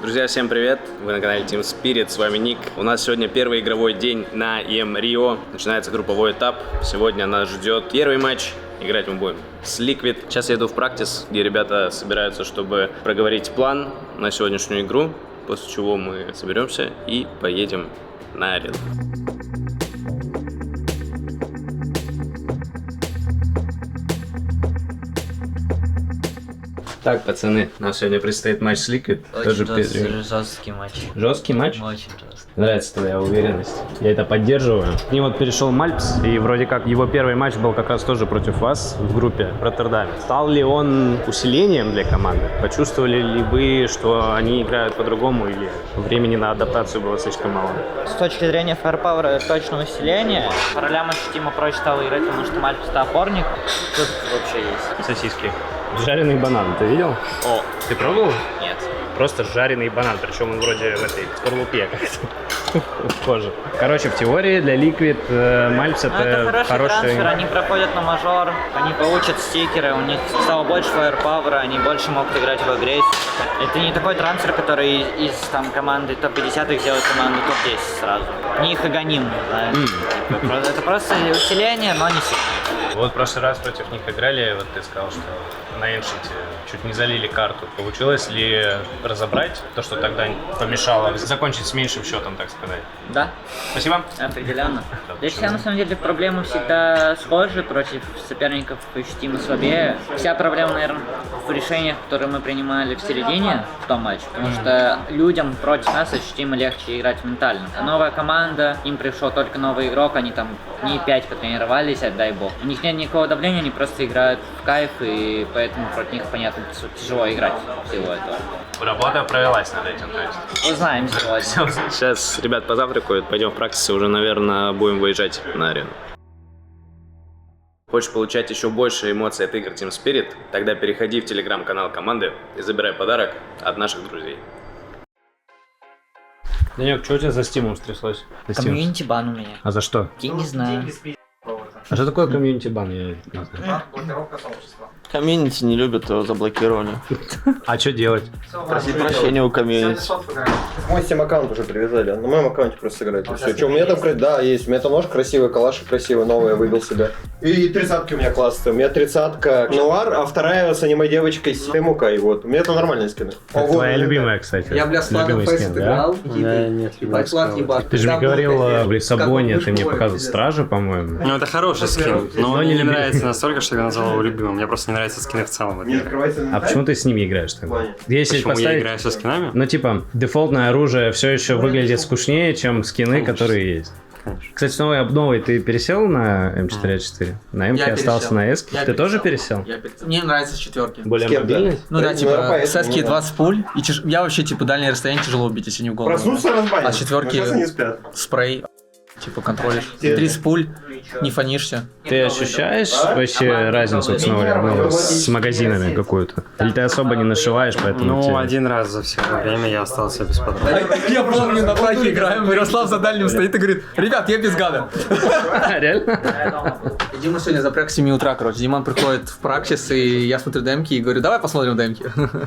Друзья, всем привет! Вы на канале Team Spirit, с вами Ник. У нас сегодня первый игровой день на EM Rio. Начинается групповой этап. Сегодня нас ждет первый матч. Играть мы будем с Liquid. Сейчас я иду в практис, где ребята собираются, чтобы проговорить план на сегодняшнюю игру. После чего мы соберемся и поедем на арену. Так, пацаны, у нас сегодня предстоит матч с Liquid. Очень жесткий матч. Жесткий матч? Очень жесткий. Нравится твоя уверенность. Я это поддерживаю. К ним вот перешел Мальпс, и вроде как его первый матч был как раз тоже против вас в группе в Роттердаме. Стал ли он усилением для команды? Почувствовали ли вы, что они играют по-другому, или времени на адаптацию было слишком мало? С точки зрения фаерпауэра точно усиление. По ролям ощутимо проще стало играть, потому что Мальпс это опорник. Тут вообще есть. Сосиски. Жареный банан, ты видел? О, Ты пробовал? нет. Просто жареный банан, причем он вроде в этой скорлупе как-то в коже. Короче, в теории для Liquid Мальпс это хороший трансфер, они проходят на мажор, они получат стикеры, у них стало больше фаерпауэра, они больше могут играть в агрессию. Это не такой трансфер, который из там команды топ-50 сделает команду топ-10 сразу. Не их агоним, да. Это просто усиление, но не сильно. Вот в прошлый раз против них играли, вот ты сказал, что на Эншенте чуть не залили карту. Получилось ли разобрать то, что тогда помешало закончить с меньшим счетом, так сказать? Да. Спасибо. Определенно. Для себя на самом деле проблемы всегда схожи, против соперников ощутимо слабее. Вся проблема, наверное, в решениях, которые мы принимали в середине в том матче, потому что людям против нас ощутимо легче играть ментально. Новая команда, им пришел только новый игрок, они там дней 5 потренировались, отдай бог. У них нет никакого давления, они просто играют в кайф, и поэтому против них, понятно, тяжело играть всего этого. Работа провелась над этим, то есть. Узнаем сегодня. Сейчас ребят позавтракают, пойдем в практике, уже, наверное, будем выезжать на арену. Хочешь получать еще больше эмоций от игр Team Spirit? Тогда переходи в телеграм-канал команды и забирай подарок от наших друзей. Данек, что у тебя за стимул стряслось? Комьюнити бан у меня. А за что? Я не знаю. А что такое комьюнити бан? Я не знаю. Комьюнити не любят, его заблокировали. А что делать? Просить прощения у комьюнити. Мой Steam аккаунт уже привязали, на моем аккаунте просто сыграть. Все. Что, у меня там, да, есть, у меня там нож красивый, калаши красивые, новые, выбил себе. И 30-ки у меня классные, у меня 30-ка Нуар, а вторая с аниме-девочкой с Таймукой, вот. У меня там нормальные скины. Твоя любимая, кстати. Я, бля, с Ладом Фейсом играл. Нет, Ты же мне говорил в Лиссабоне, ты мне показывал Стражи, по-моему. Ну, это хороший скин, но мне не нравится настолько, что я назвал его любимым. Мне просто не нравятся скины в целом. А почему ты с ними играешь тогда? Если Почему я поставить... играю со скинами? Ну, типа, дефолтное оружие все еще выглядит скучнее, чем скины, которые есть. Конечно. Кстати, с новой обновой ты пересел на М4А4? На М-ке Я остался пересел. на С? Ты тоже пересел? Мне нравится с четверки. Более С кем, да? мобильный? Ну да, Ну, типа, поэтому, с эски да. 20 пуль, и я вообще, типа, дальнее расстояние тяжело убить, если не в голову. Проснулся, разбанил. А четверки Сейчас они спят. спрей, типа, контролишь. 30 пуль, не фонишься. Ты ощущаешь вообще разницу с новой обновой, с магазинами какую-то? Или ты особо не нашиваешь, поэтому Ну, тебе- один раз за все время я остался без патронов. Я помню, на траке играем, Ярослав за дальним стоит и говорит: ребят, я без гада. Реально? Дима сегодня запряг с 7 утра, короче. Диман приходит в праксис, и я смотрю демки и говорю: давай посмотрим демки.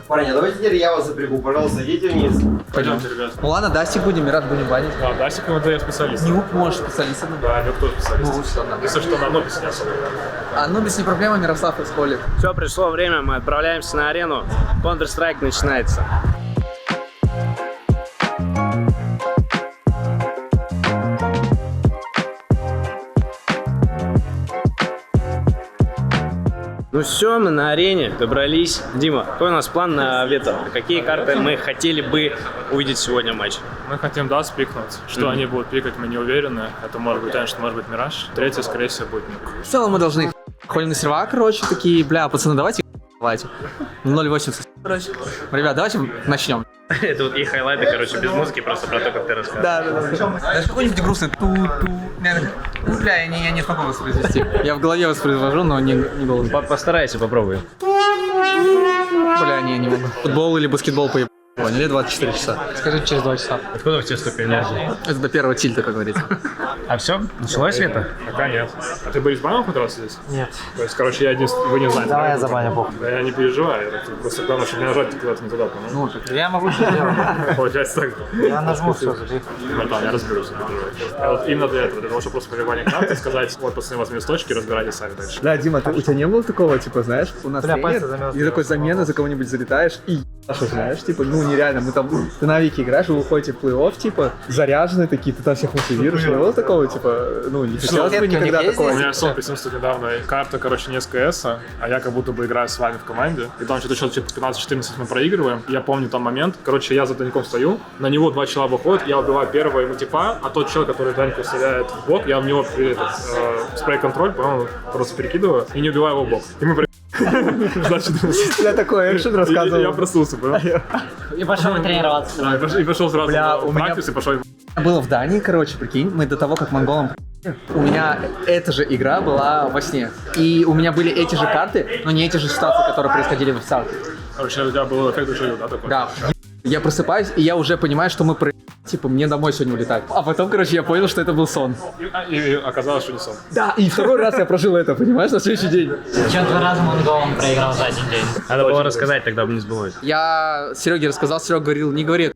Парни, давайте теперь я вас запрягу, пожалуйста, идите вниз. Пойдемте, ребят. Ну ладно, Дастик будем, Мират будем банить. А, Дастик МД специалист. Нюк можешь специалист. Да, Нюк тоже специалист. Ну, все, надо. Если что, на Нобисе не особо. А ну без не проблема, Мирослав исхолит. Все, пришло время, мы отправляемся на арену. Counter-Strike начинается. Ну все, мы на арене, добрались. Дима, какой у нас план на вето? Какие карты мы хотели бы увидеть сегодня в матче? Мы хотим Даст пикнуть. Что они будут пикать, мы не уверены. Это может быть, конечно, может быть Мираж. Третий, скорее всего, будет Нюк. В целом мы должны ходим на сервак, короче, такие, бля, пацаны, давайте 0.8, короче. Ребят, давайте начнем. Это вот и хайлайты, короче, без музыки, просто про то, как ты рассказываешь. Да. Даже какой-нибудь грустный ту-ту. Ну, бля, я не смогу воспроизвести. Я в голове воспроизвожу, но не голос. Постарайся, попробуй. Бля, не могу. Футбол или баскетбол поеб. поняли, 24 часа. Скажи через 2 часа. Откуда у тебя столько энергии? Это до первого тильта, как говорится. А все? Началось это? Пока нет. А ты были с баном хоть раз здесь? Нет. То есть, короче, я единственный, вы не знаете. Давай да? я забаню, похуй. Да я не переживаю. Это просто главное, чтобы не нажать куда-то не туда, по-моему. Я могу все сделать. Получается так. Я нажму все, забей. Братан, я разберусь. не переживай. А вот именно для этого, для того, чтобы просто пробивание карты сказать, вот, пацаны, у вас минус точки, разбирайтесь сами дальше. Да, Дима, у тебя не было такого, типа, знаешь, у нас Бля, пальцы тренер, замёрзли. и такой замены за кого-нибудь залетаешь и ебашь, знаешь, типа, ну нереально, мы там, ты на Вики играешь, вы выходите в плей-офф, типа, заряженные такие, ты там всех мотивируешь, не было такого, типа, ну, не хотелось бы никогда такого. У меня сон присутствует недавно, карта, короче, не СКС, а я как будто бы играю с вами в команде, и там что-то типа 15-14 мы проигрываем, я помню там момент, короче, я за Даньком стою, на него 2 чела выходят, я убиваю первого ему типа, а тот чел, который Даньку стреляет в бок, я в него спрей-контроль, по-моему, просто перекидываю и не убиваю его в бок. И мы значит, Я такой экшен я рассказывал. проснулся, понял? И пошел тренироваться. Да, и пошел сразу Бля, в у меня- практику и пошел. Было в Дании, короче, прикинь, мы до того, как монголам у меня эта же игра была во сне. И у меня были эти же карты, но не эти же ситуации, которые происходили в официалке. Короче, у тебя был эффект дежавю, да, такой? Да. Я просыпаюсь, и я уже понимаю, что мы типа, мне домой сегодня улетать. А потом, короче, я понял, что это был сон. И оказалось, что не сон. Да, и второй раз я прожил это, понимаешь, на следующий день. Чем 2 раза монголом проиграл за один день. Надо было рассказать, тогда бы не сбылось. Я Сереге рассказал, Серега говорил, не говори.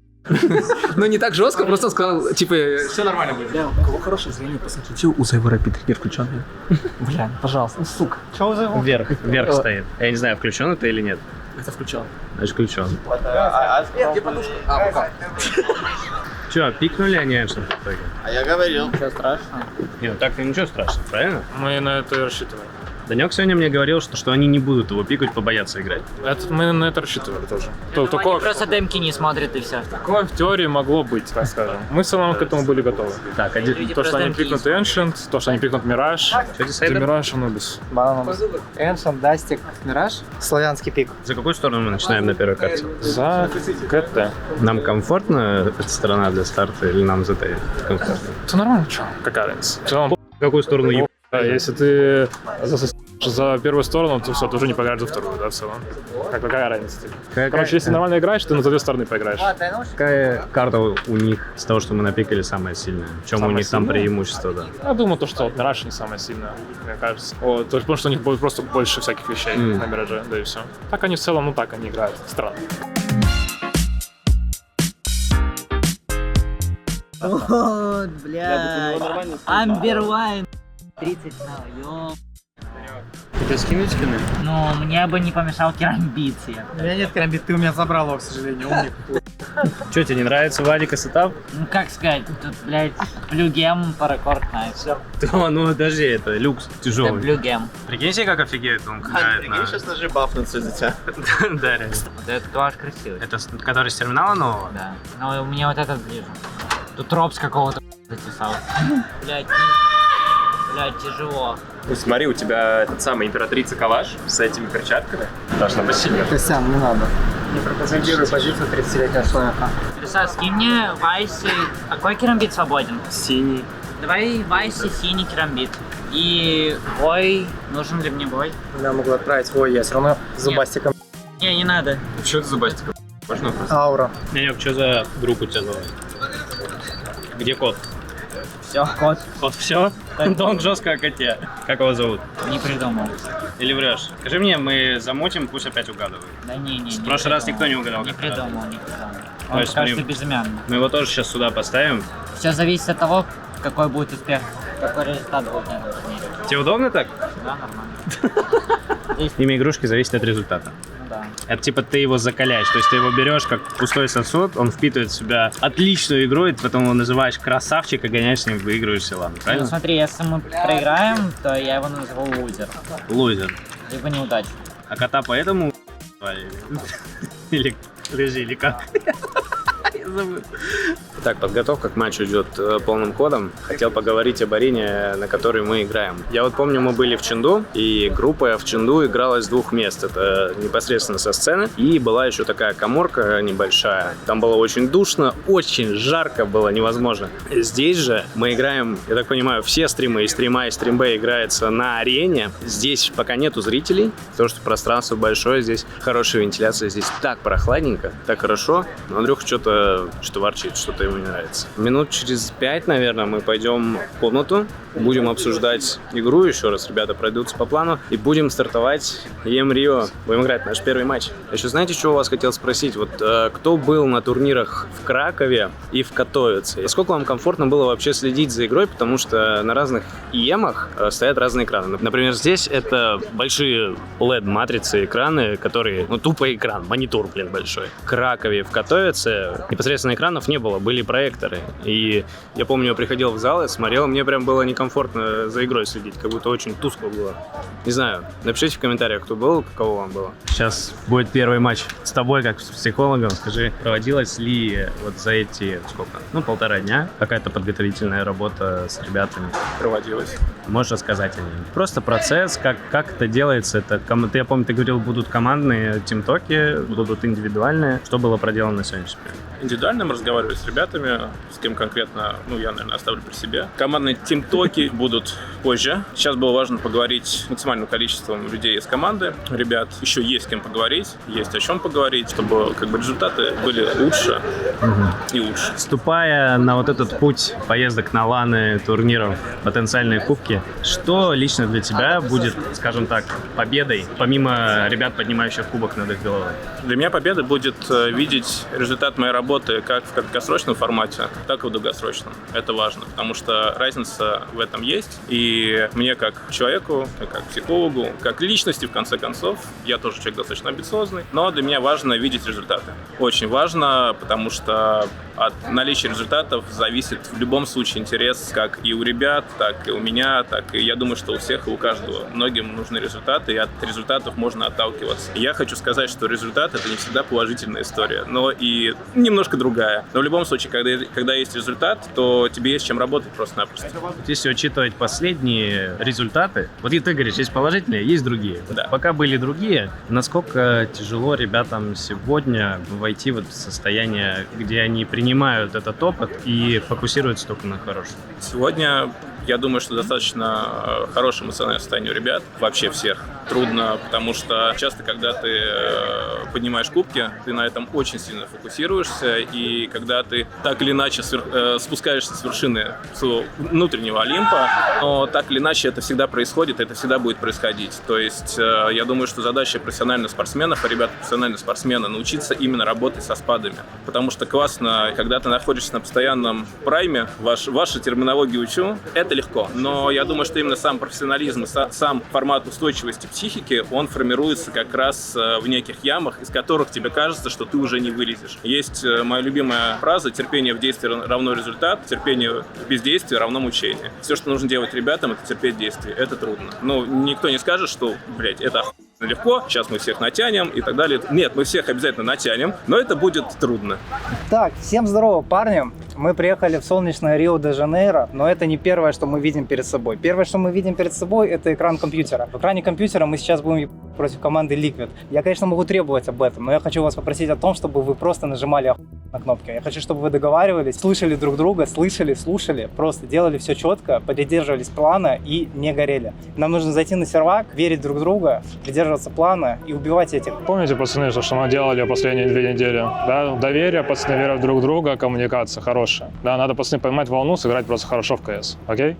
Ну, не так жестко, просто он сказал, типа, все нормально будет. Бля, у кого хорошее зрение, посмотрите, у Зайвора тренер включен. Бля, пожалуйста, ну, сука. Чего за его? Вверх стоит. Я не знаю, включен это или нет. Это включен. Значит, включен. Нет, где подушка? А, пока. Че, пикнули они что в итоге? А я говорил. Что страшно? Нет, так-то ничего страшного, правильно? Мы на это и рассчитывали. Данек сегодня мне говорил, что они не будут его пикать, побоятся играть. Мы на это рассчитывали тоже. Они Такое просто демки не смотрят и все. в теории могло быть, так скажем. Мы в целом к этому были готовы. Так, один. То, что они пикнут Ancient, то, что они пикнут Мираж. Что Это Мираж, Анубис. Эншон, Дастик, Мираж. Славянский пик. За какую сторону мы начинаем на первой карте? За КТ. Нам комфортно эта сторона для старта или нам ЗТ комфортно? Все нормально, что? Какая разница? В целом, В какую сторону еб... если ты за первую сторону, то все, ты уже не поиграешь за вторую, да, в целом. Какая разница? Короче, если нормально играешь, ты на две стороны поиграешь. Какая карта у них с того, что мы напикали, самая сильная? В чем у них там преимущество, да? Я думаю, то, что вот Мираж не самая сильная, мне кажется. Вот, то есть, потому что у них будет просто больше всяких вещей на Мираже, да и все. Так они в целом, ну так они играют. Странно. Вот, бля. Амбервайн. 30 ё. Ты с кем скины? Ну, мне бы не помешал керамбит. У меня нет карамбит, ты у меня забрал его, к сожалению, умник. Че, тебе не нравится Вадика сетап? Ну, как сказать, тут, блядь, блюгем, паракорд, все. Да, ну подожди, это люкс Это тяжелый. блюгем. Прикинь себе, как офигеет он играет на... Сейчас даже бафнутся за тебя. Да, реально. Да, это тоже красивый. Это который с терминала нового? Да. Но мне вот этот ближе. Тут ропс какого-то затесал. Блядь, тяжело. Ну, смотри, у тебя этот самый императрица калаш с этими перчатками. Должна быть сильная. Костян, не надо. Не пропагандируй позицию 30-летнего человека. Лиса, скинь мне Вайси. Какой керамбит свободен? Синий. Давай Вайси, синий керамбит. И бой. Нужен ли мне бой? Я могу отправить свой, я все равно с зубастиком. Не надо. Что это за бастика? Можно просто? Аура. Денек, что за друг у тебя зовут? Где кот? Все, кот. Кот все? Да он жестко о коте. Как его зовут? Не придумал. Или врешь? Скажи мне, мы замутим, пусть опять угадывает. Да не. В прошлый раз никто не угадал. Не как раз. придумал. Он Ой, смотри. кажется безымянным. Мы его тоже сейчас сюда поставим. Все зависит от того, какой будет успех, какой результат будет на этом турнире. Тебе удобно так? Да, нормально. Имя игрушки зависит от результата. Ну да. Это типа ты его закаляешь, то есть ты его берешь как пустой сосуд, он впитывает в себя отличную игру, и ты потом его называешь красавчик, и гоняешь с ним, выигрываешь все, ладно, Ну правильно? смотри, если мы проиграем, то я его назову лузер. Лузер. Либо неудачник. А кота поэтому или подожди, или как? Я забыл. Так, подготовка к матчу идет полным ходом. Хотел поговорить об арене, на которой мы играем. Я вот помню, мы были в Чэнду, и группа в Чэнду играла с двух мест. Это непосредственно со сцены. И была еще такая каморка небольшая. Там было очень душно, очень жарко было, невозможно. Здесь же мы играем, я так понимаю, все стримы, и стрим А, и стрим Б играется на арене. Здесь пока нету зрителей, потому что пространство большое, здесь хорошая вентиляция, здесь так прохладненько, так хорошо. Но Андрюха что-то ворчит, что-то ему не нравится. Минут через 5, наверное, мы пойдем в комнату, будем обсуждать игру еще раз, ребята пройдутся по плану, и будем стартовать EM Rio. Будем играть наш первый матч. Еще знаете, что у вас хотел спросить? Вот кто был на турнирах в Кракове и в Катовице? Насколько вам комфортно было вообще следить за игрой? Потому что на разных EM-ах стоят разные экраны. Например, здесь это большие LED-матрицы, экраны, которые, тупо экран, монитор, большой. В Кракове, в Катовице непосредственно экранов не было, были проекторы. И я помню, я приходил в зал и смотрел, мне прям было некомфортно за игрой следить, как будто очень тускло было. Не знаю, напишите в комментариях, кто был, каково вам было. Сейчас будет первый матч с тобой, как с психологом. Скажи, проводилась ли вот за эти, сколько? 1,5 дня какая-то подготовительная работа с ребятами? Проводилась. Можешь рассказать о ней? Просто процесс, как это делается. Это, я помню, ты говорил, будут командные тимтоки, будут индивидуальные. Что было проделано на сегодняшний день? Индивидуально мы разговаривали с ребятами, с кем конкретно, я, наверное, оставлю при себе. Командные тимтоки будут позже. Сейчас было важно поговорить с максимальным количеством людей из команды. Ребят, еще есть с кем поговорить, есть о чем поговорить, чтобы результаты были лучше и лучше. Вступая на вот этот путь поездок на ланы, турниров, потенциальные кубки, что лично для тебя будет, скажем так, победой, помимо ребят, поднимающих кубок над их головой? Для меня победа будет видеть результат моей работы как в краткосрочном формате, так и в долгосрочном. Это важно, потому что разница в этом есть. И мне как человеку, как психологу, как личности, в конце концов, я тоже человек достаточно амбициозный, но для меня важно видеть результаты. Очень важно, потому что от наличия результатов зависит в любом случае интерес как и у ребят, так и у меня, так и я думаю, что у всех и у каждого. Многим нужны результаты, и от результатов можно отталкиваться. И я хочу сказать, что результат — это не всегда положительная история, но и немножко другая. Но в любом случае, когда есть результат, то тебе есть чем работать просто-напросто. Если учитывать последние результаты, вот и ты говоришь, есть положительные, есть другие. Да. Пока были другие, насколько тяжело ребятам сегодня войти в состояние, где они принимают этот опыт и фокусируются только на хорошем? Сегодня я думаю, что достаточно хорошее эмоциональное состояние у ребят, вообще всех. Трудно, потому что часто, когда ты поднимаешь кубки, ты на этом очень сильно фокусируешься, и когда ты так или иначе спускаешься с вершины своего внутреннего Олимпа, но так или иначе это всегда происходит, это всегда будет происходить. То есть я думаю, что задача профессиональных спортсменов, а ребята профессиональные спортсмены, научиться именно работать со спадами. Потому что классно, когда ты находишься на постоянном прайме, вашу терминологию учу, это легко. Но я думаю, что именно сам профессионализм, сам формат устойчивости психики, он формируется как раз в неких ямах, из которых тебе кажется, что ты уже не вылезешь. Есть моя любимая фраза: терпение в действии равно результат, терпение в бездействии равно мучение. Все, что нужно делать ребятам, это терпеть действие. Это трудно. Никто не скажет, что, это легко, сейчас мы всех натянем и так далее. Нет, мы всех обязательно натянем, но это будет трудно. Так, всем здорово, парни. Мы приехали в солнечное Рио-де-Жанейро, но это не первое, что мы видим перед собой. Первое, что мы видим перед собой, это экран компьютера. В экране компьютера мы сейчас будем против команды Liquid. Я, конечно, могу требовать об этом, но я хочу вас попросить о том, чтобы вы просто нажимали на кнопки. Я хочу, чтобы вы договаривались, слышали друг друга, слушали, просто делали все четко, придерживались плана и не горели. Нам нужно зайти на сервак, верить друг в друга, придерживаться плана и убивать этих. Помните, пацаны, что мы делали последние 2 недели? Да? Доверие, пацаны, вера в друг друга, коммуникация хорошая. Да, надо, пацаны, поймать волну, сыграть просто хорошо в КС. Окей?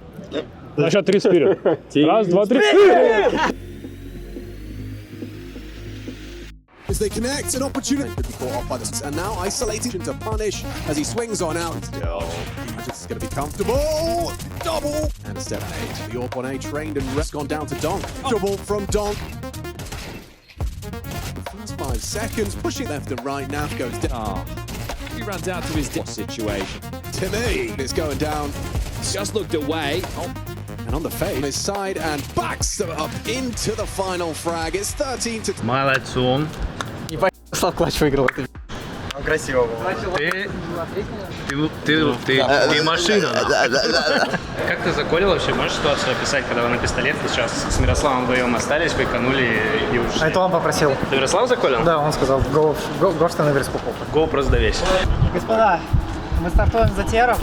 На счет 3 вперед. 1, 2, 3, вперед! As they connect, an opportunity to be caught off by the and now isolated to punish as he swings on out. Still, it's going to be comfortable. Double and a 7-8. The Orp on A trained and rest gone down to Donk. Double from Donk. The first 5 seconds pushing left and right. Nav goes down. He runs out to his situation. Timmy is going down. Just looked away. And on the fade, on his side and backs up into the final frag. It's 13 to. Молодцом. Слав Клач выиграл это. Красиво было. Ты машина. Как ты заколил вообще? Можешь ситуацию описать, когда вы на пистолетке сейчас с Мирославом вдвоем остались, байканули и ушли? А это он попросил. Ты Мирослав заколил? Да, он сказал, go что на верспуху. Го просто довесь. Господа, мы стартуем за теров.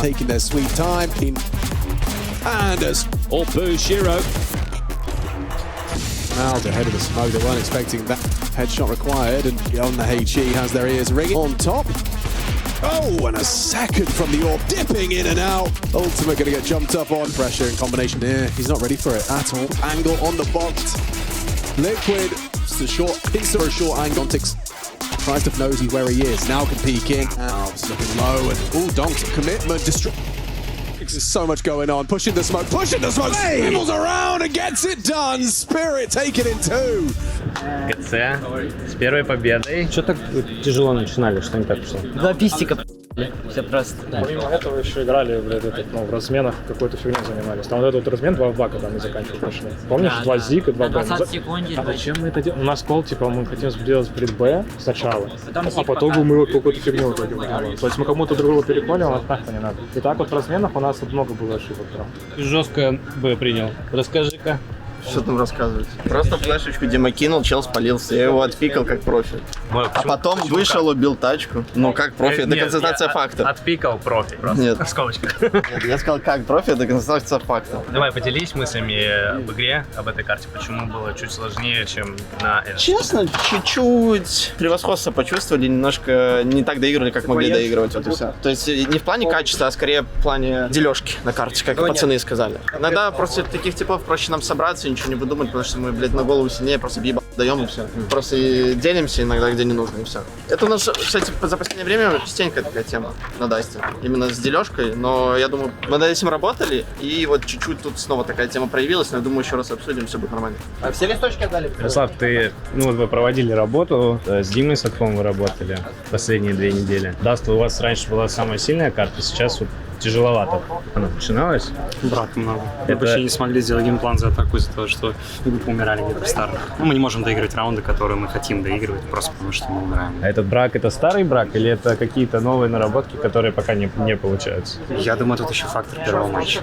Taking their sweet time. And as Or Shiro. Miles ahead of the smoke, they weren't expecting that headshot required, and on the HE has their ears ringing. On top. Oh, and a second from the orb, dipping in and out. Ultimate going to get jumped up on. Pressure in combination here. He's not ready for it at all. Angle on the box. Liquid, just a short, thinks for a short angle. Tries to nosy where he is. Now can peek in. Alves looking low, and ooh, Donk's commitment. There's so much going on. Pushing the smoke, swivels around and gets it done. Spirit taking in two. ГЦ с первой победой. Что так тяжело начинали? Что не так пошло? Два пистика, все просто. Помимо этого еще играли, блядь, в разменах какой-то фигней занимались. Там вот этот вот размен 2 в 2, когда мы заканчивали пошли. Помнишь, 2 зик и 2 Б? 20 секунд. А зачем мы это делаем? У нас кол, типа, мы хотим сделать перед Б сначала, а потом мы вот какую-то фигню в итоге выиграли. То есть мы кому-то другого переколем, а так-то не надо. И так вот в разменах у нас вот много было ошибок. Жестко Б принял. Расскажи-ка. Что там рассказывать? Просто флешечку Дима кинул, чел спалился. Я его отпикал как профи. А потом вышел, убил тачку. Ну как профи, это констатация факта. Отпикал профи просто. Нет. В скобочках. Нет, я сказал, как профи, это констатация факта. Давай поделись мыслями об игре, об этой карте. Почему было чуть сложнее, чем на N? Честно, чуть-чуть превосходство почувствовали, немножко не так доигрывали, как могли доигрывать. Вот и все. То есть не в плане качества, а скорее в плане дележки на карте, как пацаны сказали. Иногда просто таких типов проще нам собраться, ничего не выдумать, потому что мы, блядь, на голову сильнее, просто въебать даем и все. Просто и делимся иногда, где не нужно, и все. Это у нас, кстати, за последнее время частенько такая тема на Дасте. Именно с дележкой, но я думаю, мы над этим работали, и вот чуть-чуть тут снова такая тема проявилась, но я думаю, еще раз обсудим, все будет нормально. А все листочки отдали? Ярослав, ты, вот вы проводили работу, с Димой Садковым вы работали последние 2 недели. Даст, у вас раньше была самая сильная карта, сейчас вот тяжеловато. Она начиналась? Брак много. Мы почти не смогли сделать геймплан за атаку из-за того, что мы умирали где-то в стартах. Мы не можем доигрывать раунды, которые мы хотим доигрывать, просто потому что мы умираем. А этот брак, это старый брак или это какие-то новые наработки, которые пока не получаются? Я думаю, тут еще фактор первого матча.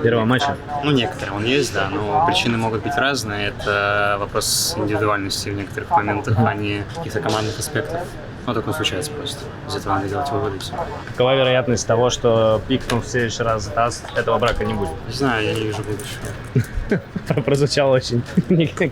Первого матча? Ну, некоторые он есть, да, но причины могут быть разные. Это вопрос индивидуальности в некоторых моментах, а не каких-то командных аспектов. Ну, такое случается просто. Из этого надо делать выводы и все. Какова вероятность того, что пикнув в следующий раз даст, этого брака не будет? Не знаю, я не вижу будущего. Прозвучало очень,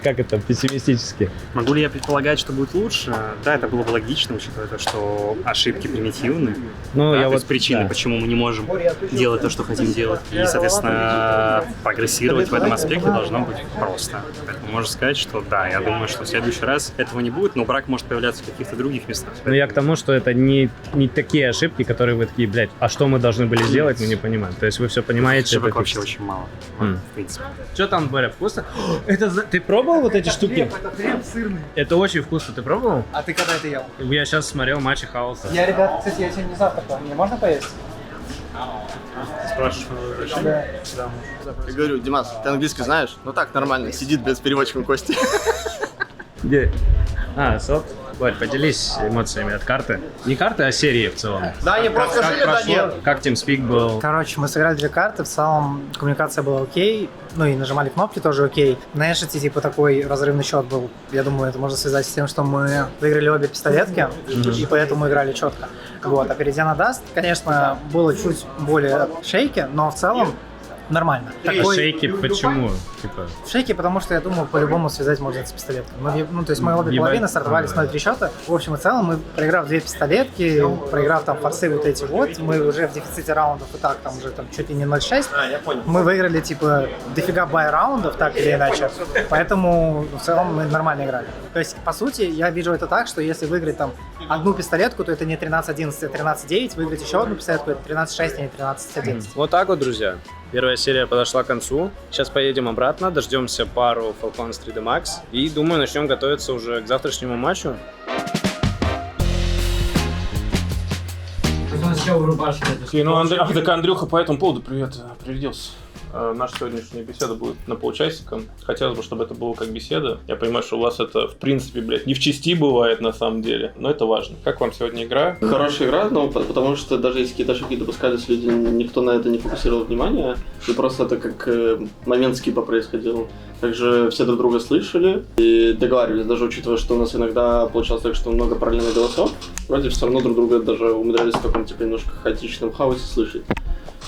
как это, пессимистически. Могу ли я предполагать, что будет лучше? Да, это было бы логично, учитывая то, что ошибки примитивны. Ну, да, я вот причины, да, почему мы не можем делать то, что хотим делать. И, соответственно, прогрессировать в этом аспекте должно быть просто. Поэтому можно сказать, что да, я думаю, что в следующий раз этого не будет, но брак может появляться в каких-то других местах. Но я к тому, что это не такие ошибки, которые вы такие, блядь, а что мы должны были сделать, мы не понимаем. То есть вы все понимаете. Ошибок вообще очень мало, в принципе. Что там, Боря, вкусно? Это ты пробовал вот эти штуки? Это крем сырный. Это очень вкусно, ты пробовал? А ты когда это ел? Я сейчас смотрел матчи Хаоса. Я, ребят, кстати, я сегодня не завтракал. Мне можно поесть? Спрашиваешь моего возвращения? Да. Я говорю, Димас, ты английский знаешь? Ну так, нормально, сидит без переводчика Кости. Где? Сок? Валь, поделись эмоциями от карты. Не карты, а серии в целом. Да, не просто жили, да нет. Как TeamSpeak был? Короче, мы сыграли 2 карты, в целом коммуникация была окей, ну и нажимали кнопки тоже окей. На Эшете типа такой разрывный счет был. Я думаю, это можно связать с тем, что мы выиграли обе пистолетки, и поэтому играли четко. Вот. А перейдя на Даст, конечно, было чуть более шейки, но в целом нормально. Шейки почему? Типа... Шейки, потому что, я думаю, по-любому связать можно с пистолеткой. Ну, то есть мы обе половины стартовали с 0-3 счета. В общем и целом, мы, проиграв 2 пистолетки, проиграв там форсы вот эти вот, мы уже в дефиците раундов и так, там уже там чуть ли не 0-6. Мы выиграли, типа, дофига бай-раундов, так или иначе. Поэтому, в целом, мы нормально играли. То есть, по сути, я вижу это так, что если выиграть там одну пистолетку, то это не 13-11, а 13-9. Выиграть еще одну пистолетку, это 13-6, а не 13-11. Вот так вот, друзья. Первая серия подошла к концу. Сейчас поедем обратно, дождемся пару Falcons 3D Max и, думаю, начнем готовиться уже к завтрашнему матчу. Так Андрюха по этому поводу прирядился. Наша сегодняшняя беседа будет на полчасика. Хотелось бы, чтобы это было как беседа. Я понимаю, что у вас это, в принципе, блядь, не в части бывает на самом деле, но это важно. Как вам сегодня игра? Хорошая игра, но потому что даже если какие-то ошибки допускались, люди, никто на это не фокусировал внимание. И просто это как момент скипа происходил. Также все друг друга слышали и договаривались, даже учитывая, что у нас иногда получалось так, что много параллельных голосов. Вроде все равно друг друга даже умудрялись в таком типа немножко хаотичном хаосе слышать.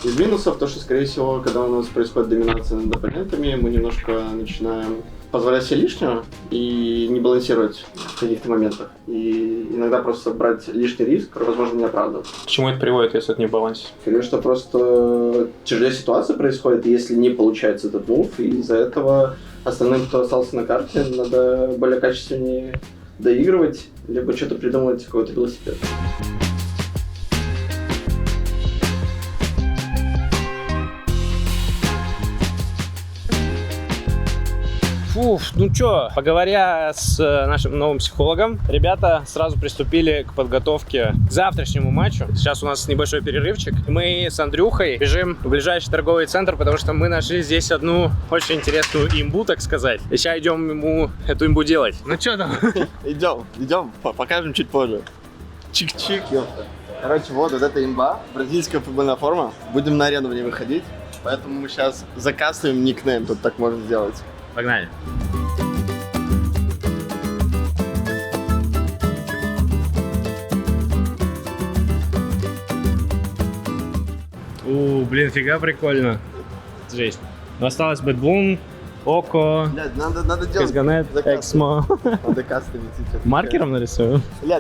Из минусов то, что, скорее всего, когда у нас происходит доминация над оппонентами, мы немножко начинаем позволять себе лишнего и не балансировать в каких-то моментах. И иногда просто брать лишний риск, возможно, не оправдан. К чему это приводит, если это не в балансе? Конечно, просто тяжелее ситуация происходит, если не получается этот мув, и из-за этого остальным, кто остался на карте, надо более качественнее доигрывать, либо что-то придумывать, какой-то велосипед. Фуф, ну чё, поговоря с нашим новым психологом, ребята сразу приступили к подготовке к завтрашнему матчу. Сейчас у нас небольшой перерывчик. Мы с Андрюхой бежим в ближайший торговый центр, потому что мы нашли здесь одну очень интересную имбу, так сказать. И сейчас идем ему эту имбу делать. Ну чё там? Идем, покажем чуть позже. Чик-чик, ёпта. Короче, вот эта имба, бразильская футбольная форма. Будем на арену в ней выходить, поэтому мы сейчас закастываем никнейм, тут так можно сделать. Погнали. Блин, фига прикольно. Жесть. Но осталось Бэтбун, Око, Блядь, надо делать Казганет, Эксмо. Надо кастомить. Маркером нарисую? Бля,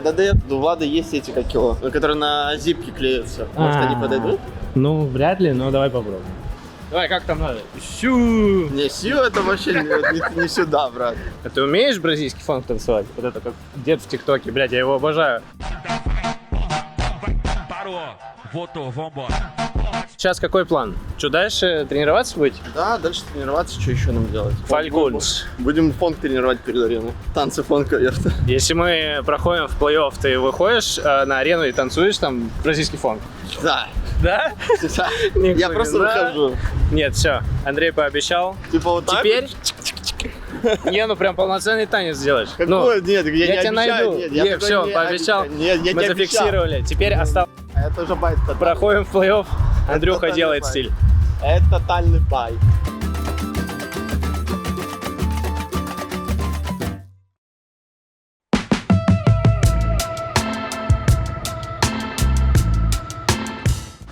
у Влада есть эти, как его, которые на зипке клеятся. Может, они подойдут? Ну, вряд ли, но давай попробуем. Давай, как там надо? Сю! Не, сю это вообще не сюда, брат. А ты умеешь бразильский фанк танцевать? Вот это как дед в ТикТоке, блядь, я его обожаю. Сейчас какой план? Что, дальше тренироваться будете? Да, дальше тренироваться, что еще нам делать? Falcons. Будем фонк тренировать перед ареной. Танцы фонка, верно. Если мы проходим в плей-офф, ты выходишь на арену и танцуешь там бразильский фонк? Да. Да? Я просто выхожу. Нет, все, Андрей пообещал. Типа вот так? Теперь... Не, ну прям полноценный танец сделаешь. Какой? Ну, Нет, я не тебя найду. Нет, Все, пообещал. Нет, я мы не зафиксировали. Теперь осталось. Это уже байт. Проходим в плей-офф. Андрюха делает стиль. Это тотальный байт.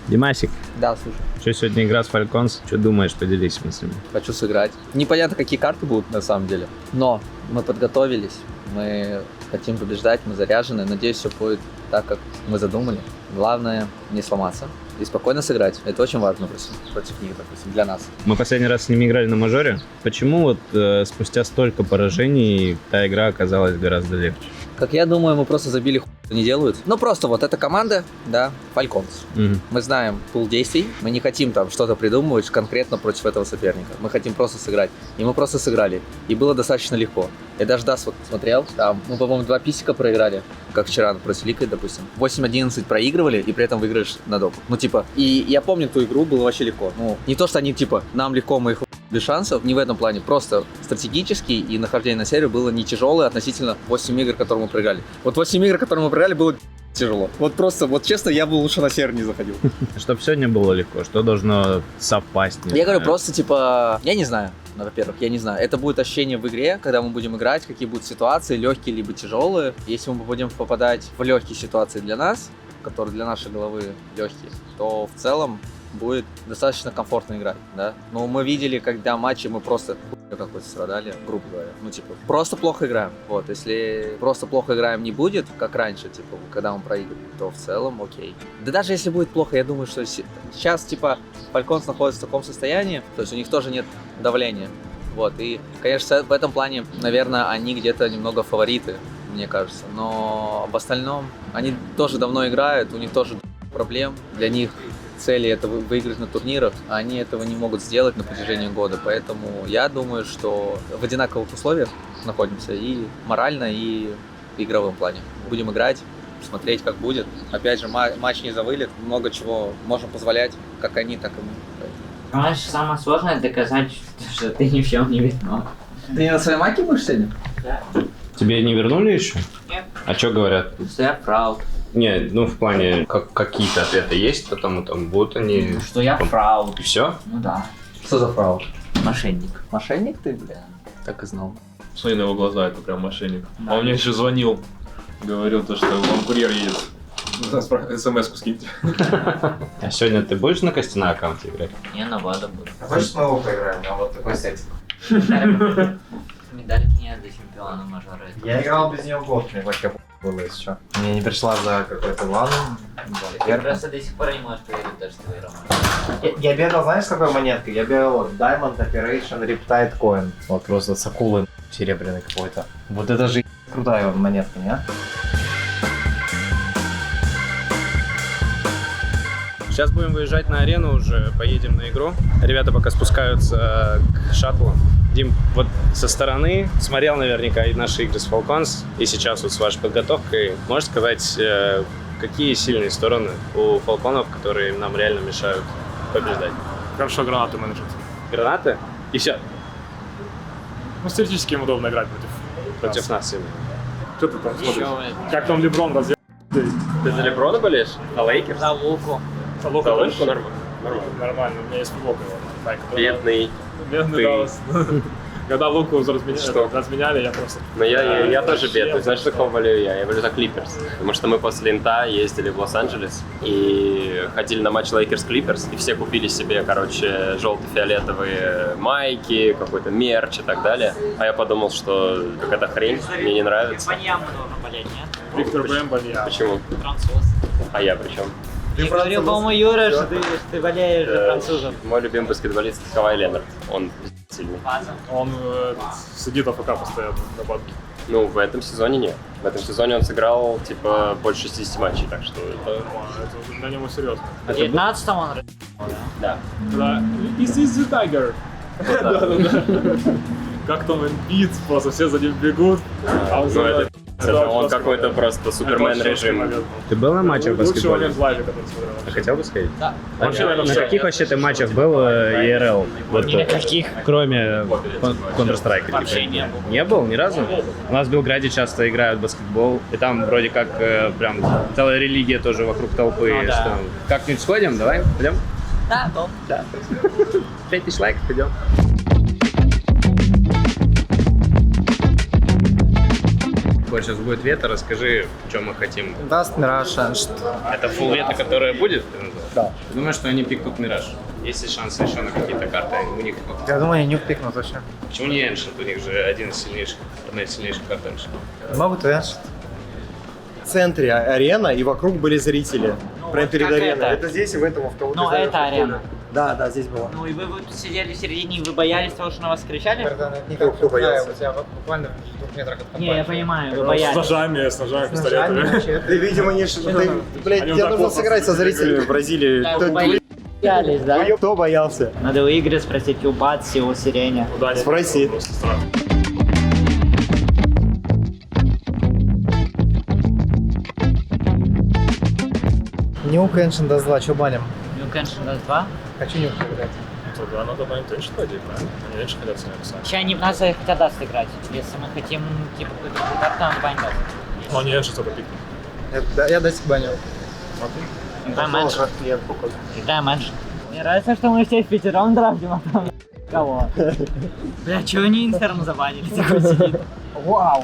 Димасик, Да, слушай. что сегодня игра с Falcons? Что думаешь, поделись мыслями? Хочу сыграть. Непонятно, какие карты будут на самом деле. Но мы подготовились, мы хотим побеждать, мы заряжены. Надеюсь, все будет так, как мы задумали. Главное не сломаться и спокойно сыграть. Это очень важно против них, допустим, для нас. Мы последний раз с ними играли на мажоре. Почему вот спустя столько поражений та игра оказалась гораздо легче? Как я думаю, мы просто забили хуй, что не делают. Ну просто вот эта команда, да, Falcons. Мы знаем пул действий, мы не хотим там что-то придумывать конкретно против этого соперника. Мы хотим просто сыграть. И мы просто сыграли. И было достаточно легко. Я даже DAS вот смотрел, там, мы, по-моему, 2 писика проиграли, как вчера против Ликой, допустим. 8-11 проигрывали, и при этом выиграешь на допу. Ну типа, и я помню ту игру, было вообще легко. Ну, не то, что они типа, нам легко, мы их без шансов, не в этом плане, просто стратегически и нахождение на серию было не тяжелое относительно 8 игр, которые мы проиграли. Вот 8 игр, которые мы проиграли, было тяжело. Вот просто, вот честно, я бы лучше на серию не заходил. Чтобы сегодня было легко, что должно совпасть? Я говорю, просто типа, я не знаю. Во-первых, я не знаю, это будет ощущение в игре, когда мы будем играть, какие будут ситуации, легкие либо тяжелые. Если мы будем попадать в легкие ситуации для нас, которые для нашей головы легкие, то в целом будет достаточно комфортно играть, да. Но мы видели, когда матчи мы просто какой-то страдали, грубо говоря. Ну, типа, просто плохо играем. Вот, если просто плохо играем не будет, как раньше, типа, когда мы проигрываем, то в целом окей. Да даже если будет плохо, я думаю, что сейчас, типа, Falcons находится в таком состоянии, то есть у них тоже нет давления. Вот, и, конечно, в этом плане, наверное, они где-то немного фавориты, мне кажется. Но в остальном они тоже давно играют, у них тоже проблем. Для них цели это выиграть на турнирах, а они этого не могут сделать на протяжении года. Поэтому я думаю, что в одинаковых условиях находимся и морально, и в игровом плане. Будем играть, смотреть, как будет. Опять же, матч не за вылет, много чего можем позволять, как они, так и мы. Знаешь, самое сложное доказать, что ты ни в чем не виноват. Ты на своей майке будешь сегодня? Да. Тебе не вернули еще? Нет. А что говорят? Что я фрауд. Не, ну в плане, какие-то ответы есть, потому там будут они... Что я фрауд. И все? Ну да. Что за фрауд? Мошенник. Мошенник ты, бля? Так и знал. Смотри на его глаза, это прям мошенник. Да. А он мне еще звонил, говорил то, что вам курьер едет. СМС-ку скиньте. А сегодня ты будешь на Костяна аккаунте играть? Не, на Вада буду. Хочешь снова поиграем? А вот такой сетик. Медальки нет до чемпиона мажора. Я играл без нее год, мне вообще было если что. Мне не пришла за какой-то ван. Ты просто до сих пор не можешь поверить, что ты выиграл. Я бегал, знаешь, с какой монеткой? Я бегал вот Diamond Operation Riptide Coin. Вот просто с акулы серебряный какой-то. Вот это же крутая монетка, не? Сейчас будем выезжать на арену, уже поедем на игру. Ребята пока спускаются к шаттлу. Дим вот со стороны смотрел наверняка и наши игры с Falcons, и сейчас вот с вашей подготовкой. Можешь сказать, какие сильные стороны у Falcon'ов, которые нам реально мешают побеждать? Хорошо гранаты менеджер. Гранаты? И все? Ну, теоретически им удобно играть Против нас сильно. Что ты там смотришь? Как там Леброн разъел? Ты за Леброна болеешь? А Лейкерс? За Луку. За Луку нормально. Нормально, у меня есть футболка. Бедный. Бедный Даллас. Когда Луку разменяли, я просто... Ну я тоже бедный. Знаешь, за кого болею я? Я болею за Клиперс. Потому что мы после Инта ездили в Лос-Анджелес и ходили на матч Лейкерс-Клиперс, и все купили себе, короче, желто-фиолетовые майки, какой-то мерч и так далее. А я подумал, что какая-то хрень, мне не нравится. Баньяму должен болеть, нет? Виктор Бэм, Баньям. Почему? Француз. А я при чем? Ты говорил, по-моему, Юра, что ты болеешь за французов. Мой любимый баскетболист Кавай Ленард. Он сильный. Он сидит АФК постоянно на банке. Ну, в этом сезоне нет. В этом сезоне он сыграл, типа, больше 60 матчей, так что это... Это на нему серьезно. В 19-м он Да. Да. This is the tiger. Да. Как там Эмбит, просто все за ним бегут. А он Это он какой-то просто супермен режим. Ты был на матчах Лучший баскетбола? момент в лайве, который смотрел. А хотел бы сказать? Да. На каких вообще ты матчах был ERL? Вот, Ни на каких. Кроме Counter-Strike? Вообще не был. Не был? Ни разу? У нас в Белграде часто играют в баскетбол, и там вроде как прям целая религия тоже вокруг толпы. Ну, да. Что... Как-нибудь сходим? Давай? Пойдем? Да, был. Да. 5000 лайков, идем. Вот сейчас будет вето, расскажи, что мы хотим. Даст Мираж. Это фулл вето, которое будет? Да. Думаю, что они пикнут Мираж. Есть ли шансы еще на какие-то карты? У них... Я думаю, они не впикнут вообще. Почему не Ancient? У них же одна из сильнейших карт Ancient. Могут и Ancient. В центре арена, и вокруг были зрители. Прямо перед как ареной. это? Это здесь, и в этом в кого-то. Ну, это арена. Да, здесь было. Ну и вы вот сидели в середине, и вы боялись того, что на вас кричали? Кто боялся? У тебя буквально в 2 метрах от компании. Не, я понимаю, вы С боялись. ножами, пистолетами. Ты, видимо, не... Блядь, Они тебе вот так нужно вот сыграть со зрителями в Бразилии. Да, вы боялись, да? Кто боялся? Надо у Игоря спросить, у Батси, у Сирене. Спроси. Нюк Ancient Dust 2, что баним? Ну, конечно, на 2. Хочу Нюк играть. Да, надо на Intention ходить, правильно? Они раньше хотят с нами писать. Сейчас они в нас хотят даст играть. Если мы хотим, типа, какую-то карту, надо бань даст. Ну, они Ancient что-то пикнут. Я дастик банил. Играем меньше. Играем меньше. Мне нравится, что мы все в пятером драфтим, а там кого? Бля, чего они Инферно забанили? Такой сидит. Вау.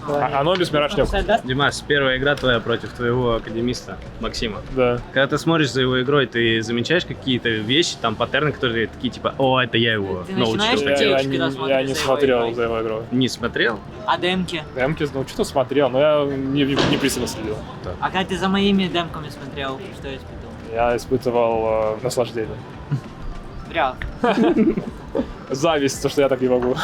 Анобис, Мираж нет. Димас, первая игра твоя против твоего академиста Максима. Да. Когда ты смотришь за его игрой, ты замечаешь какие-то вещи, там паттерны, которые такие типа, о, это я его Ты научил. начинаешь потеть, когда смотришь Я не за его смотрел игрой. за его игрой. Не смотрел? А демки? Демки, ну что-то смотрел, но я не пристально следил. А как ты за моими демками смотрел, что я испытывал? Я испытывал наслаждение. Вряд. Зависть, то, что я так не могу.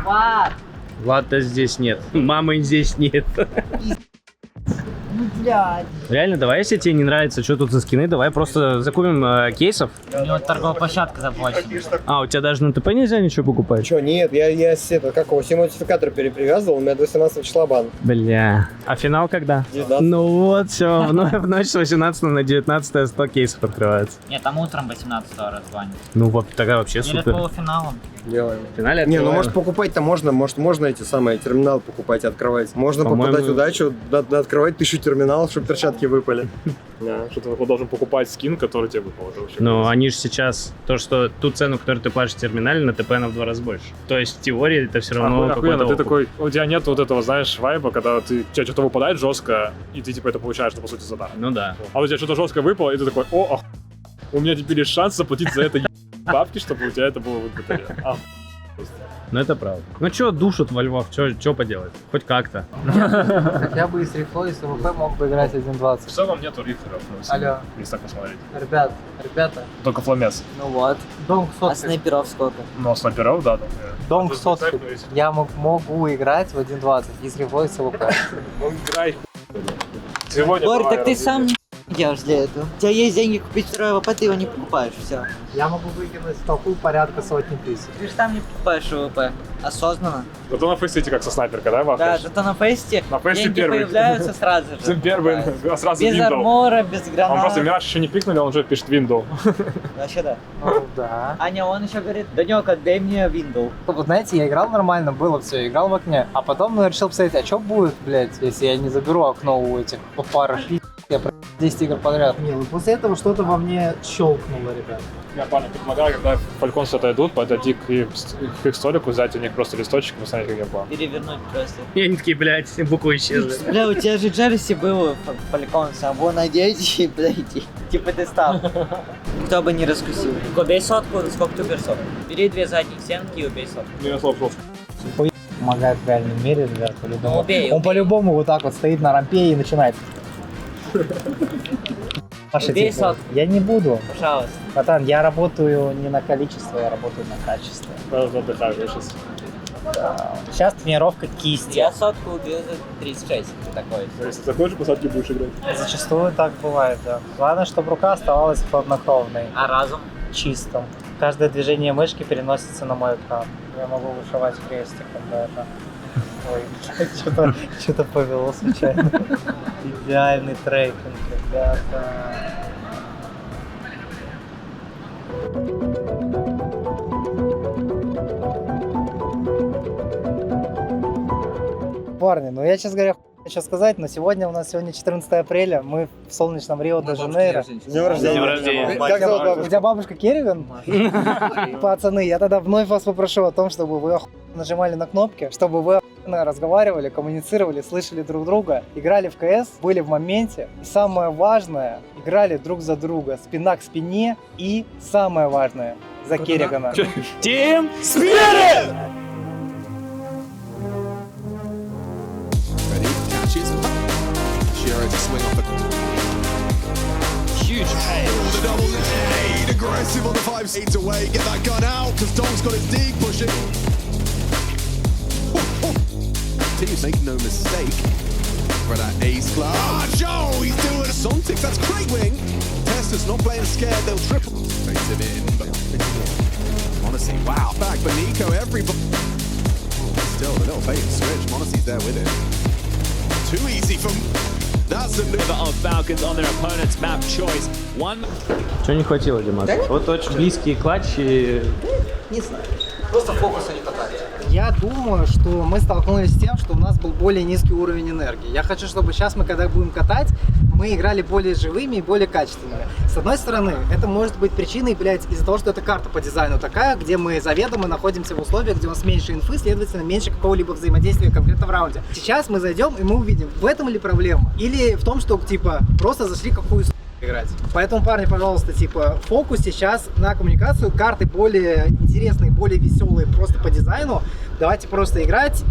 Влад! Влада здесь нет, мамы здесь нет. Ну, блядь. Реально, давай, если тебе не нравится, что тут за скины, давай просто закупим кейсов. У него торговая площадка заплачена. А, у тебя даже на ТП нельзя ничего покупать? Че, нет, я сим-модификатор перепривязывал, у меня до 18 числа бан. Бля. А финал когда? 19. Ну вот, все. В ночь с 18 на 19 100 кейсов открывается. Нет, там утром 18-го разгонят. Ну вот, тогда вообще Перед супер. полуфиналом. Делаем. В финале Не, ну открываем. может покупать-то можно, можно эти самые терминалы покупать и открывать. Можно По-моему, попадать удачу, надо открывать 1000 терминалов, чтобы перчатки выпали. Да, что ты должен покупать скин, который тебе выпал. Это вообще Ну, они же сейчас, ту цену, которую ты платишь в терминале, на ТП на в 2 раза больше. То есть в теории это все равно охуенно, какой-то ты окуп. такой, у тебя нет вот этого, знаешь, вайба, когда тебе что-то выпадает жестко, и ты типа это получаешь, по сути, за даром. Ну да. А у тебя что-то жестко выпало, и ты такой, у меня теперь есть шанс заплатить за это бабки, чтобы у тебя это было выбито. Ну это правда. Ну чё душат во львах, чё поделать? Хоть как-то. Я бы и с рифло, и с АВП мог бы играть 1.20. В целом нету риферов. Алло. Если так посмотреть. Ребята. Только фламес. Ну вот. Донг сотка. А снайперов сколько? Ну, снайперов, да. Донг сотка. Я могу играть в 1.20 и с рифло, и с АВП. Ну играй. Сегодня Борь, так ты сам не делаешь для этого. У тебя есть деньги купить второй АВП, ты его не покупаешь, все. Я могу выкинуть в толпу порядка сотни тысяч. Ты же сам не покупаешь АВП. Осознанно. Зато на фейсе как со снайперкой, да, Да, вахаешь? зато на фейсте фейсте деньги первый. появляются сразу же. Первый, сразу Без window. армора, без гранат. Он просто Мираж еще не пикнули, он уже пишет window. Вообще да. Ну да. Аня, он еще говорит, Данек, отдай мне Windows. Вот знаете, я играл нормально, было все, играл в окне. А потом я решил посмотреть, а что будет, блядь, если я не заберу окно у этих пар. Я про 10 игр подряд. Не, после этого что-то во мне щелкнуло, ребят. Я парню предлагаю, когда Falcon что-то идут, подойти к их столику, взять у них просто листочек и посмотреть, как я план. Перевернуть просто. И они такие, блядь, буквы исчезли. Бля, у тебя же Джерси был Falcon, а вон надеть и, блядь, типа ты стал. Кто бы не раскусил. Убей сотку, сколько ты уберешь сотку? Бери 2 задних стенки и убей сотку. Ярослав просто. Помогает в реальном мире, ребят, по-любому. Ну, убей, Он по-любому вот так вот стоит на рампе и начинает. Паша, Убей типа, сотку. я не буду. Пожалуйста. Братан, я работаю не на количество, я работаю на качество. Даже отдыхаю сейчас. Да. Сейчас тренировка кисти. Я сотку убил за 36, такой. Если захочешь, посадки будешь играть. Зачастую так бывает, да. Главное, чтобы рука оставалась хладнокровной. А разум? Чистым. Каждое движение мышки переносится на мой экран. Я могу вышивать крестиком даже. Ой, что-то повело случайно. Идеальный трекинг, ребята. Парни, ну я, честно говоря, хочу сказать, но сегодня у нас 14 апреля, мы в солнечном Рио-де-Жанейро. Днем рождения. Как зовут бабушку? У тебя бабушка Керриган? Пацаны, я тогда вновь вас попрошу о том, чтобы вы нажимали на кнопки, чтобы вы разговаривали, коммуницировали, слышали друг друга, играли в КС, были в моменте. И самое важное, играли друг за друга, спина к спине. И самое важное, за Керригана. Team Spirit! Ready? Catches. Shiro to swing off the huge hail. The double nade. Aggressive on the 5 seats away. Get that gun out because Dom's got his dig pushing. Continues, make no mistake. For that ace club. Ah, Joe, he's doing a Sontic. That's great wing. Tester's not playing scared. They'll triple. Takes him in. But Monacy, wow. Back for Nico. Everybody. Still a little bait and switch. Monacy's there with it. Too easy from. That's a move of Falcons on their opponent's map choice. One. Чего не хватило, Димас? Да нет. Вот очень близкие клатчи. Не знаю. Просто фокуса не хватает. Я думаю, что мы столкнулись с тем, что у нас был более низкий уровень энергии. Я хочу, чтобы сейчас мы, когда будем катать, мы играли более живыми и более качественными. С одной стороны, это может быть причиной, блядь, из-за того, что эта карта по дизайну такая, где мы заведомо находимся в условиях, где у нас меньше инфы, следовательно, меньше какого-либо взаимодействия конкретно в раунде. Сейчас мы зайдем, и мы увидим, в этом ли проблема, или в том, что, типа, просто зашли какую играть. Поэтому, парни, пожалуйста, типа, фокус сейчас на коммуникацию. Карты более интересные, более веселые просто по дизайну. Давайте просто играть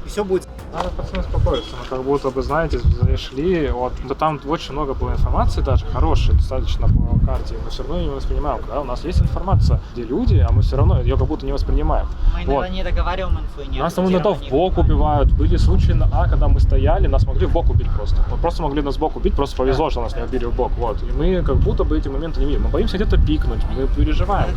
и все будет. Надо, пацаны, успокоиться. Мы как будто бы, знаете, зашли, вот, да там очень много было информации даже, хорошей, достаточно по карте, мы все равно ее не воспринимаем. Когда у нас есть информация, где люди, а мы все равно ее как будто не воспринимаем. Мы вот. не договариваем инфу, не Нас там иногда в бок убивают. Были случаи на А, когда мы стояли, нас могли в бок убить просто. Вот просто могли нас в бок убить, просто повезло, что нас не убили в бок. Вот. И мы как будто бы эти моменты не видим. Мы боимся где-то пикнуть, мы переживаем.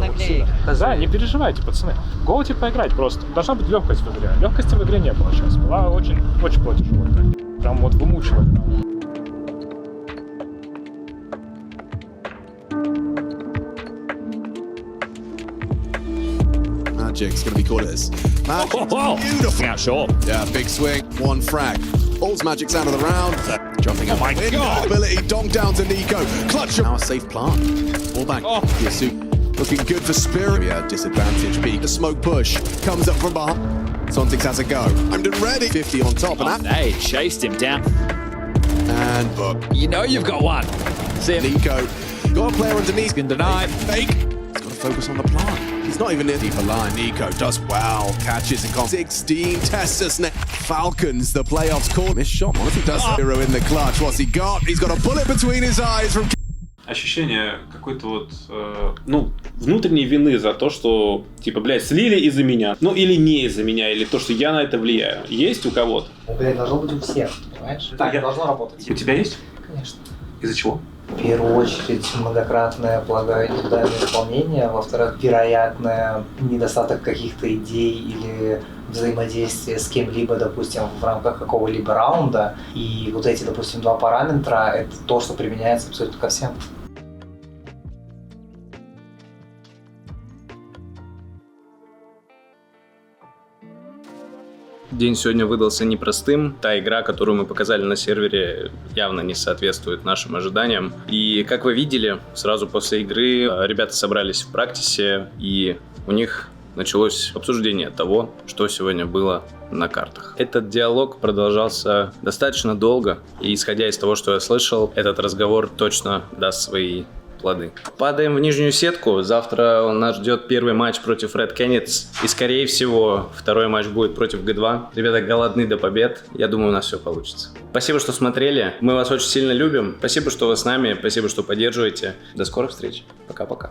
Да, не переживайте, пацаны. Гоуте поиграть просто. Должна быть легкость в игре. Легкости в игре не было сейчас. Была очень тяжелая. Прям вот вымучивали. Magic's going to be called as Magic. Beautiful. Yeah, sure. Yeah, big swing, one frag. All's Magic's out of the round. Jumping up. Oh my God. Ability, donk down to Nico. Clutch. Now a safe plant. All back. Oh. Yasu looking good for Spirit. Yeah, disadvantage peak. The smoke push comes up from behind. Sontix has a go. I'm ready. 50 on top. And They chased him down. And book. You know you've got one. See him. Nico. Got a player underneath. Can deny. Fake. He's got to focus on the plant. He's not even near deeper line. Nico does well. Catches and comes. 16 tests us next. Falcons, the playoffs call. Missed shot. What if he does? Hero in the clutch. What's he got? He's got a bullet between his eyes from... Ощущение какой-то вот, внутренней вины за то, что, типа, блядь, слили из-за меня. Ну, или не из-за меня, или то, что я на это влияю. Есть у кого-то? Блядь, должно быть у всех, понимаешь? Так должно работать. У тебя есть? Конечно. Из-за чего? В первую очередь, многократное, полагаю, индивидуальное исполнение. Во-вторых, вероятное недостаток каких-то идей или взаимодействия с кем-либо, допустим, в рамках какого-либо раунда. И вот эти, допустим, два параметра – это то, что применяется абсолютно ко всем. День сегодня выдался непростым. Та игра, которую мы показали на сервере, явно не соответствует нашим ожиданиям. И, как вы видели, сразу после игры ребята собрались в практисе, и у них началось обсуждение того, что сегодня было на картах. Этот диалог продолжался достаточно долго, и, исходя из того, что я слышал, этот разговор точно даст свои плоды. Падаем в нижнюю сетку. Завтра нас ждет первый матч против Red Canids. И, скорее всего, второй матч будет против G2. Ребята голодны до побед. Я думаю, у нас все получится. Спасибо, что смотрели. Мы вас очень сильно любим. Спасибо, что вы с нами. Спасибо, что поддерживаете. До скорых встреч. Пока-пока.